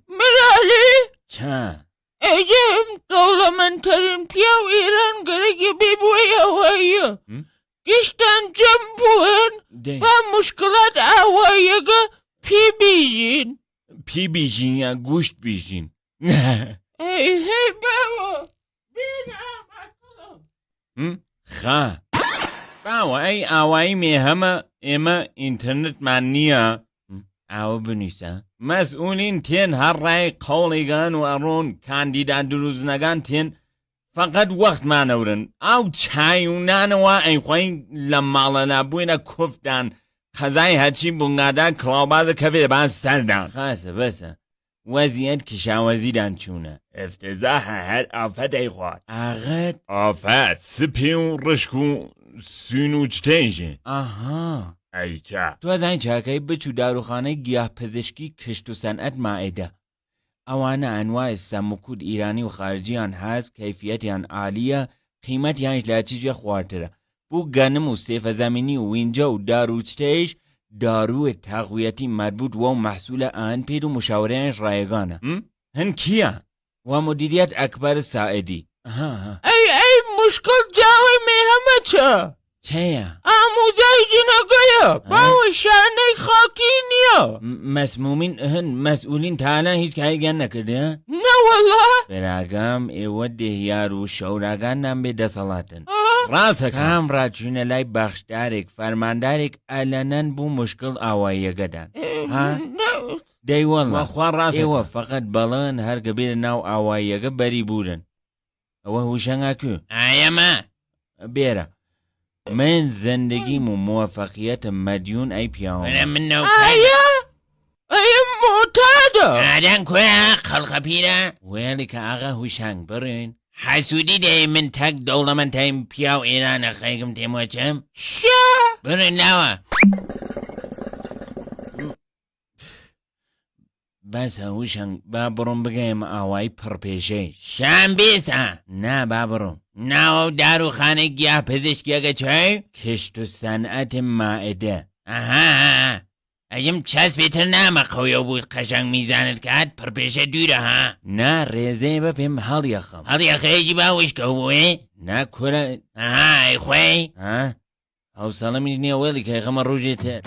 مرالی چه؟ اگم دولمندترین پیاو ایران گرگی ببوی اوهایه گشتن جم بوهن و مشکلات اوهایه پی بیجین یا گوشت بیجین ای بابا بینم اکلم خواه باو ای اوایی می همه اما اینترنت من نیا او بنویسه مسئولین تین هر رای قولیگان و ارون کاندیدا دروزنگان تین فقط وقت مانورن او چای و نانوا ای خوین لمالا نبوینا کفتن خزای هچی بونگادا کلاوباز کفی باز سردن خاصه بسه وضعیت کشاورزی دان چونه افتضاح هر آفت ای خواد آفت سپیون رشکو سینوچ تنجه آها ایچه تو از این چاکایی بچو داروخانه گیاه پزشکی کشت و صنعت مائده اوانه انواع سمکود ایرانی و خارجیان هست کیفیتیان عالیه قیمتیانش لاچیجه خوارتره بو گنم و سیف زمینی و وینجا و داروچتهش دارو تقویتی مربوط و محصول آن پید و مشاورهش رایگانه هن کیه؟ و مدیریت اکبر ساعدی ای مشکل جاوی می همه چه؟ آموزای جنگایا باو شانه خاکی نیا مسمومین هن مسئولین تالا هیچ کاری گن نکرده؟ نه والله براغم ایوه دهیار و شوراگان نم به دسالاتن راسه کام را چونه لای بخشدارک فرماندارک علنن بو مشکل آوایی گدن ها؟ دی والله خواه راسه ایوه فقط بلان هر قبیل ناو آوایی گه بری بودن اوه هوشنگ اکو ایما بیره من زندگیم و موفقیت مدیون ای پیام من نو ایا معتادا آدن کویا خلق پیره ویلی که آقا هوشنگ برین حسودی ده من تک دولمن تایم پیاو ایران خیگم تیموچم شا برین لاوا بس هوشنگ بابرون بگیم آوائی پرپیشه شام بیسا نه بابرون ناو دارو خانه گیاه پزشکی اگه چای کشت و صنعت مائده آها ایم چسب بیتر نامه خویا بود قشنگ میزاند کرد پرپیشه دوره ها نه ریزه بپیم حال یخم حال یخی باوش که بوی نه کره آها ای خوی ها او سلام اینی اولی که خم روجه تر